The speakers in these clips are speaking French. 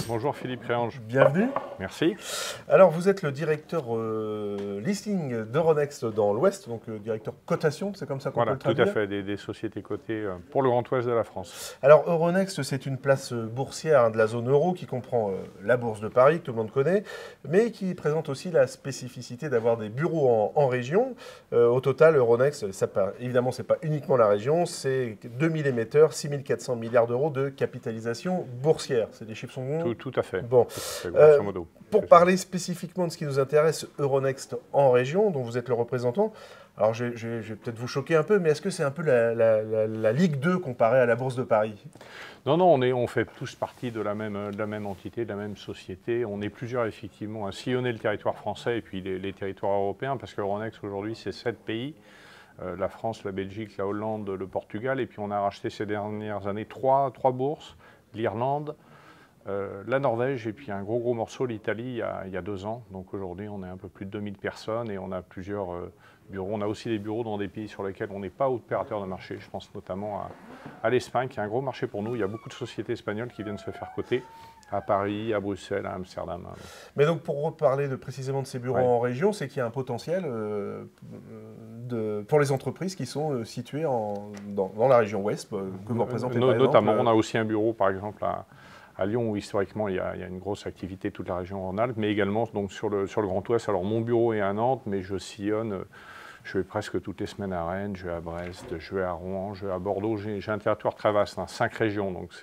Bonjour Philippe Réange. Bienvenue. Merci. Alors vous êtes le directeur listing d'Euronext dans l'Ouest, donc directeur cotation, c'est comme ça qu'on peut le traduire. Tout à fait, des sociétés cotées pour le Grand Ouest de la France. Alors Euronext, c'est une place boursière de la zone euro qui comprend la Bourse de Paris, que tout le monde connaît, mais qui présente aussi la spécificité d'avoir des bureaux en région. Au total, Euronext, évidemment, ce n'est pas uniquement la région, c'est 2000 émetteurs, 6400 milliards d'euros de capitalisation boursière. C'est des chiffres sont bons. Tout à fait. Bon. Grosso modo. Pour parler spécifiquement de ce qui nous intéresse, Euronext en région, dont vous êtes le représentant, alors je vais peut-être vous choquer un peu, mais est-ce que c'est un peu la Ligue 2 comparée à la Bourse de Paris? Non, on fait tous partie de la même entité, de la même société. On est plusieurs effectivement à sillonner le territoire français et puis les territoires européens, parce que Euronext aujourd'hui c'est 7 pays. La France, la Belgique, la Hollande, le Portugal, et puis on a racheté ces dernières années trois bourses, l'Irlande, la Norvège et puis un gros morceau, l'Italie, il y a 2 ans. Donc aujourd'hui, on est un peu plus de 2000 personnes et on a plusieurs bureaux. On a aussi des bureaux dans des pays sur lesquels on n'est pas opérateur de marché. Je pense notamment à l'Espagne, qui est un gros marché pour nous. Il y a beaucoup de sociétés espagnoles qui viennent se faire coter à Paris, à Bruxelles, à Amsterdam. Mais donc pour reparler précisément de ces bureaux en région, c'est qu'il y a un potentiel pour les entreprises qui sont situées dans la région ouest, que vous représentez par exemple. Notamment, on a aussi un bureau par exemple à Lyon, où historiquement il y a une grosse activité toute la région Rhône-Alpes, mais également donc, sur le Grand Ouest. Alors mon bureau est à Nantes, mais je sillonne, je vais presque toutes les semaines à Rennes, je vais à Brest, je vais à Rouen, je vais à Bordeaux. J'ai un territoire très vaste, 5 régions, donc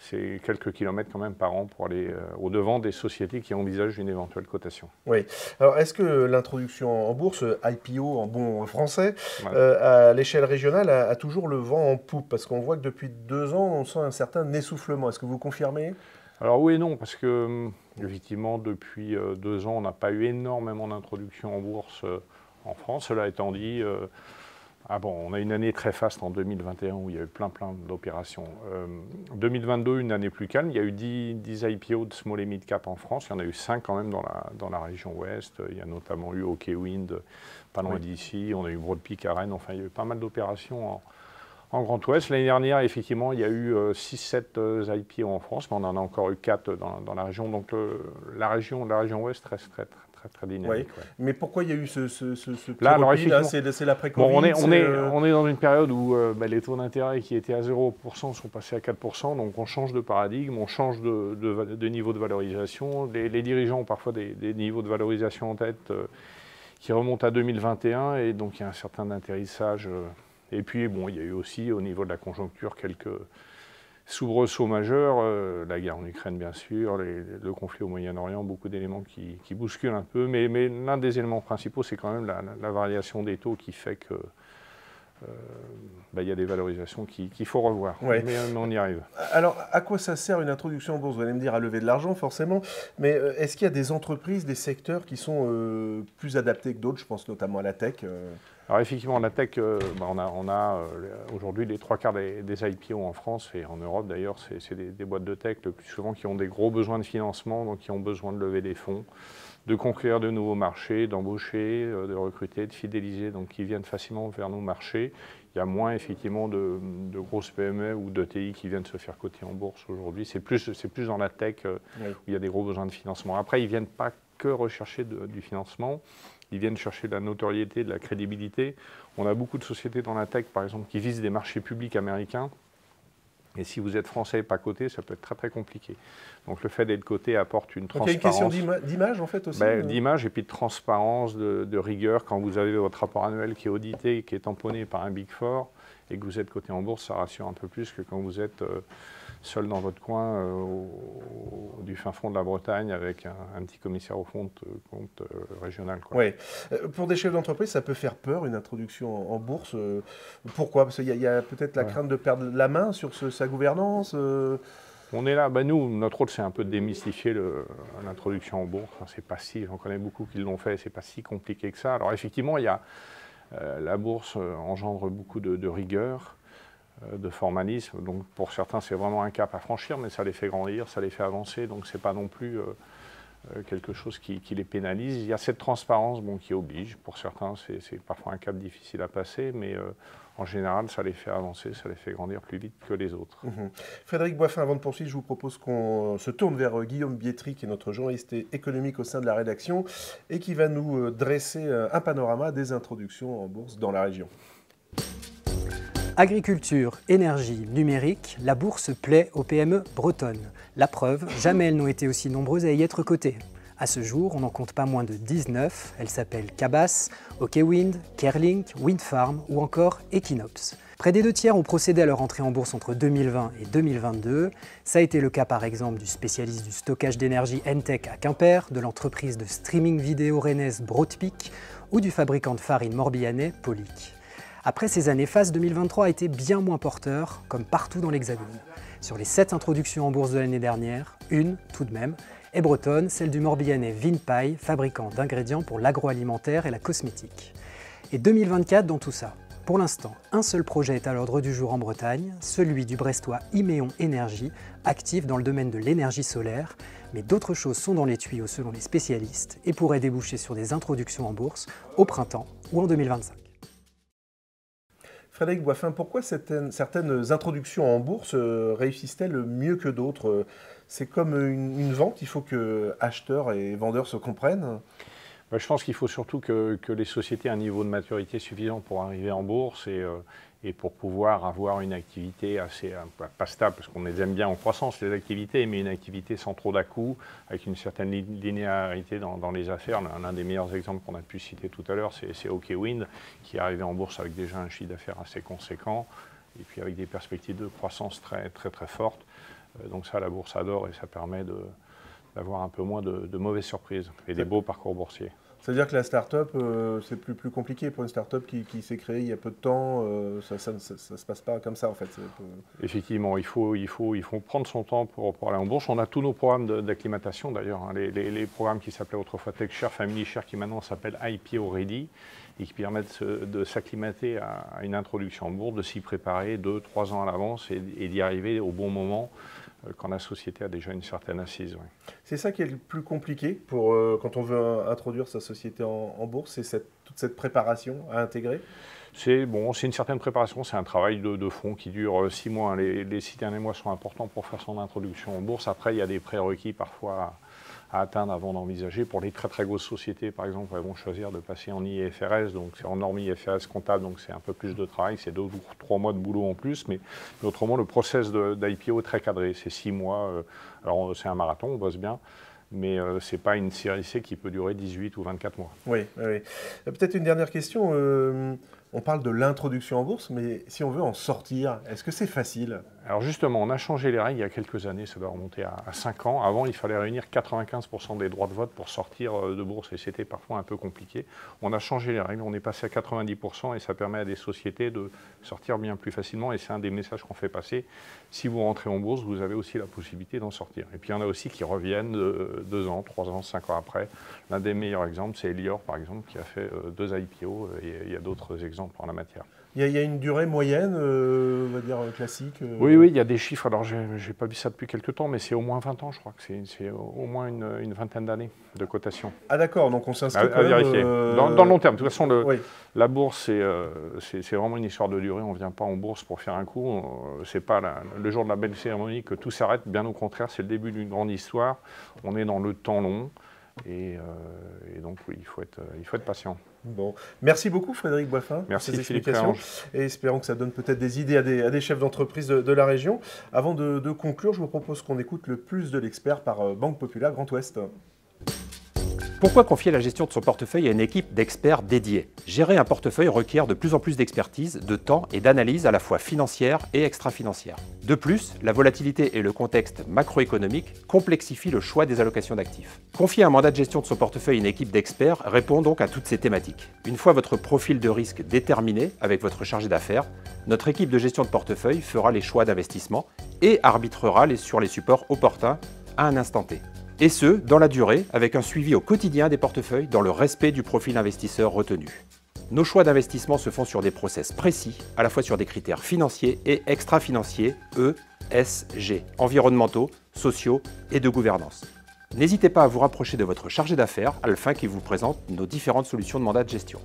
c'est quelques kilomètres quand même par an pour aller au-devant des sociétés qui envisagent une éventuelle cotation. Oui. Alors, est-ce que l'introduction en bourse, IPO en bon français, à l'échelle régionale, a toujours le vent en poupe? Parce qu'on voit que depuis 2 ans, on sent un certain essoufflement. Est-ce que vous confirmez? Alors oui et non, parce que effectivement, depuis 2 ans, on n'a pas eu énormément d'introductions en bourse en France. Cela étant dit, on a une année très faste en 2021 où il y a eu plein d'opérations. 2022, une année plus calme. Il y a eu 10 IPO de small et mid cap en France. Il y en a eu 5 quand même dans la région ouest. Il y a notamment eu OK Wind, pas loin d'ici. On a eu Broadpeak à Rennes. Enfin, il y a eu pas mal d'opérations en Grand Ouest. L'année dernière, effectivement, il y a eu 6-7 IPO en France, mais on en a encore eu 4 dans la région. Donc la région ouest reste très dynamique. Oui. Mais pourquoi il y a eu ce petit là, alors, repli, c'est l'après-Covid? On est dans une période où les taux d'intérêt qui étaient à 0% sont passés à 4%, donc on change de paradigme, on change de niveau de valorisation. Les dirigeants ont parfois des niveaux de valorisation en tête qui remontent à 2021, et donc il y a un certain atterrissage. Et puis, il y a eu aussi, au niveau de la conjoncture, quelques soubresauts majeurs. La guerre en Ukraine, bien sûr, le conflit au Moyen-Orient, beaucoup d'éléments qui bousculent un peu. Mais l'un des éléments principaux, c'est quand même la variation des taux qui fait que y a des valorisations qu'il faut revoir. Ouais. Mais on y arrive. Alors, à quoi ça sert une introduction en bourse? Vous allez me dire à lever de l'argent, forcément. Mais est-ce qu'il y a des entreprises, des secteurs qui sont plus adaptés que d'autres? Je pense notamment à la tech. Alors effectivement, la tech, on a aujourd'hui les 3/4 des IPO en France et en Europe d'ailleurs, c'est des boîtes de tech le plus souvent qui ont des gros besoins de financement, donc qui ont besoin de lever des fonds, de conquérir de nouveaux marchés, d'embaucher, de recruter, de fidéliser, donc qui viennent facilement vers nos marchés. Il y a moins effectivement de grosses PME ou d'ETI qui viennent se faire coter en bourse aujourd'hui. C'est plus dans la tech où il y a des gros besoins de financement. Après, ils ne viennent pas que rechercher du financement. Ils viennent chercher de la notoriété, de la crédibilité. On a beaucoup de sociétés dans la tech, par exemple, qui visent des marchés publics américains. Et si vous êtes français et pas coté, ça peut être très compliqué. Donc le fait d'être coté apporte une transparence. Donc il y a une question d'image en fait aussi. D'image et puis de transparence, de rigueur. Quand vous avez votre rapport annuel qui est audité, qui est tamponné par un Big Four, et que vous êtes coté en bourse, ça rassure un peu plus que quand vous êtes seul dans votre coin du fin fond de la Bretagne avec un petit commissaire au compte régional. Oui. Pour des chefs d'entreprise, ça peut faire peur une introduction en bourse. Pourquoi? Parce qu'il y a peut-être la crainte de perdre la main sur sa gouvernance. On est là, nous, notre rôle, c'est un peu de démystifier l'introduction en bourse. J'en connais beaucoup qui l'ont fait, c'est pas si compliqué que ça. Alors effectivement, la bourse engendre beaucoup de rigueur, de formalisme. Donc pour certains, c'est vraiment un cap à franchir, mais ça les fait grandir, ça les fait avancer. Donc c'est pas non plus quelque chose qui les pénalise. Il y a cette transparence qui oblige. Pour certains, c'est parfois un cap difficile à passer, mais en général, ça les fait avancer, ça les fait grandir plus vite que les autres. Frédéric Boiffin, avant de poursuivre, je vous propose qu'on se tourne vers Guillaume Bietri, qui est notre journaliste économique au sein de la rédaction, et qui va nous dresser un panorama des introductions en bourse dans la région. Agriculture, énergie, numérique, la bourse plaît aux PME bretonnes. La preuve, jamais elles n'ont été aussi nombreuses à y être cotées. À ce jour, on n'en compte pas moins de 19. Elles s'appellent Cabas, OKWind, Kerlink, Windfarm ou encore Equinops. Près des 2/3 ont procédé à leur entrée en bourse entre 2020 et 2022. Ça a été le cas par exemple du spécialiste du stockage d'énergie Entech à Quimper, de l'entreprise de streaming vidéo rennaise Broadpeak ou du fabricant de farine morbihanais Polic. Après ces années phases, 2023 a été bien moins porteur, comme partout dans l'Hexagone. Sur les 7 introductions en bourse de l'année dernière, une, tout de même, est bretonne, celle du morbihanais Vinpai, fabricant d'ingrédients pour l'agroalimentaire et la cosmétique. Et 2024 dans tout ça. Pour l'instant, un seul projet est à l'ordre du jour en Bretagne, celui du brestois Imeon Énergie, actif dans le domaine de l'énergie solaire, mais d'autres choses sont dans les tuyaux selon les spécialistes et pourraient déboucher sur des introductions en bourse au printemps ou en 2025. Frédéric Boiffin, pourquoi certaines introductions en bourse réussissent-elles mieux que d'autres? C'est comme une vente, il faut que acheteurs et vendeurs se comprennent. Je pense qu'il faut surtout que les sociétés aient un niveau de maturité suffisant pour arriver en bourse et pour pouvoir avoir une activité assez, pas stable, parce qu'on les aime bien en croissance, les activités, mais une activité sans trop d'à-coups, avec une certaine linéarité dans les affaires. L'un des meilleurs exemples qu'on a pu citer tout à l'heure, c'est OKWind, qui est arrivé en bourse avec déjà un chiffre d'affaires assez conséquent, et puis avec des perspectives de croissance très fortes. Donc ça, la bourse adore, et ça permet d'avoir un peu moins de mauvaises surprises et des beaux parcours boursiers. C'est-à-dire que la start-up, c'est plus compliqué pour une start-up qui s'est créée il y a peu de temps, ça ne se passe pas comme ça en fait. Effectivement, il faut prendre son temps pour aller en bourse. On a tous nos programmes d'acclimatation d'ailleurs, hein, les programmes qui s'appelaient autrefois TechShare, FamilyShare, qui maintenant s'appellent IPO Ready, et qui permettent de s'acclimater à une introduction en bourse, de s'y préparer 2-3 ans à l'avance et d'y arriver au bon moment, quand la société a déjà une certaine assise. Oui. C'est ça qui est le plus compliqué quand on veut introduire sa société en bourse, c'est toute cette préparation à intégrer? C'est une certaine préparation, c'est un travail de fond qui dure 6 mois. Les 6 derniers mois sont importants pour faire son introduction en bourse. Après, il y a des prérequis parfois à atteindre avant d'envisager. Pour les très grosses sociétés, par exemple, elles vont choisir de passer en IFRS, donc c'est en norme IFRS comptable, donc c'est un peu plus de travail, c'est 2 ou 3 mois de boulot en plus, mais autrement, le process d'IPO est très cadré, c'est 6 mois, alors c'est un marathon, on bosse bien, mais ce n'est pas une série C qui peut durer 18 ou 24 mois. Oui. Peut-être une dernière question. On parle de l'introduction en bourse, mais si on veut en sortir, est-ce que c'est facile? Alors justement, on a changé les règles il y a quelques années, ça doit remonter à 5 ans. Avant, il fallait réunir 95% des droits de vote pour sortir de bourse, et c'était parfois un peu compliqué. On a changé les règles, on est passé à 90%, et ça permet à des sociétés de sortir bien plus facilement, et c'est un des messages qu'on fait passer. Si vous rentrez en bourse, vous avez aussi la possibilité d'en sortir. Et puis il y en a aussi qui reviennent 2 ans, 3 ans, 5 ans après. L'un des meilleurs exemples, c'est Elior, par exemple, qui a fait 2 IPO, et il y a d'autres exemples en la matière. Il y a une durée moyenne, on va dire classique Oui, il y a des chiffres. Alors, je n'ai pas vu ça depuis quelques temps, mais c'est au moins 20 ans, je crois que c'est au moins une vingtaine d'années de cotation. Ah d'accord, donc on s'inscrit quand même... vérifier. Dans le long terme. De toute façon, la bourse, c'est vraiment une histoire de durée. On ne vient pas en bourse pour faire un coup. Ce n'est pas le jour de la belle cérémonie que tout s'arrête. Bien au contraire, c'est le début d'une grande histoire. On est dans le temps long. Et donc, oui, il faut être patient. Bon. Merci beaucoup Frédéric Boiffin pour ces explications. Et espérons que ça donne peut-être des idées à des chefs d'entreprise de la région. Avant de conclure, je vous propose qu'on écoute le plus de l'expert par Banque Populaire Grand Ouest. Pourquoi confier la gestion de son portefeuille à une équipe d'experts dédiés? Gérer un portefeuille requiert de plus en plus d'expertise, de temps et d'analyse à la fois financière et extra-financière. De plus, la volatilité et le contexte macroéconomique complexifient le choix des allocations d'actifs. Confier un mandat de gestion de son portefeuille à une équipe d'experts répond donc à toutes ces thématiques. Une fois votre profil de risque déterminé avec votre chargé d'affaires, notre équipe de gestion de portefeuille fera les choix d'investissement et arbitrera sur les supports opportuns à un instant T. Et ce, dans la durée, avec un suivi au quotidien des portefeuilles dans le respect du profil investisseur retenu. Nos choix d'investissement se font sur des process précis, à la fois sur des critères financiers et extra-financiers, ESG, environnementaux, sociaux et de gouvernance. N'hésitez pas à vous rapprocher de votre chargé d'affaires afin qu'il vous présente nos différentes solutions de mandat de gestion.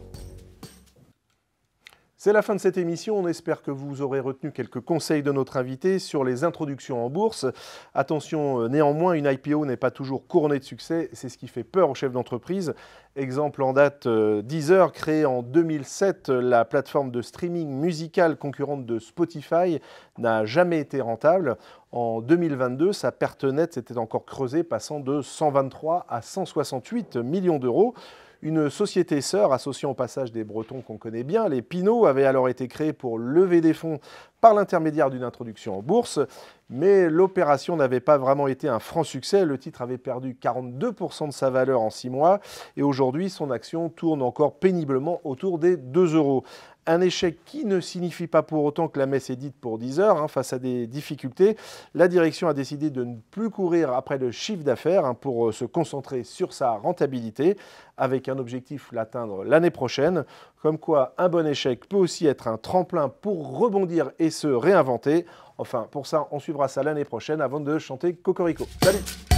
C'est la fin de cette émission. On espère que vous aurez retenu quelques conseils de notre invité sur les introductions en bourse. Attention, néanmoins, une IPO n'est pas toujours couronnée de succès. C'est ce qui fait peur aux chefs d'entreprise. Exemple en date, Deezer, créée en 2007, la plateforme de streaming musical concurrente de Spotify, n'a jamais été rentable. En 2022, sa perte nette s'était encore creusée, passant de 123 à 168 millions d'euros. Une société sœur, associant au passage des Bretons qu'on connaît bien, les Pinault, avait alors été créée pour lever des fonds par l'intermédiaire d'une introduction en bourse. Mais l'opération n'avait pas vraiment été un franc succès. Le titre avait perdu 42% de sa valeur en 6 mois. Et aujourd'hui, son action tourne encore péniblement autour des 2 euros. Un échec qui ne signifie pas pour autant que la messe est dite pour Deezer. Face à des difficultés, la direction a décidé de ne plus courir après le chiffre d'affaires pour se concentrer sur sa rentabilité, avec un objectif l'atteindre l'année prochaine. Comme quoi, un bon échec peut aussi être un tremplin pour rebondir et se réinventer. Enfin, pour ça, on suivra ça l'année prochaine avant de chanter Cocorico. Salut!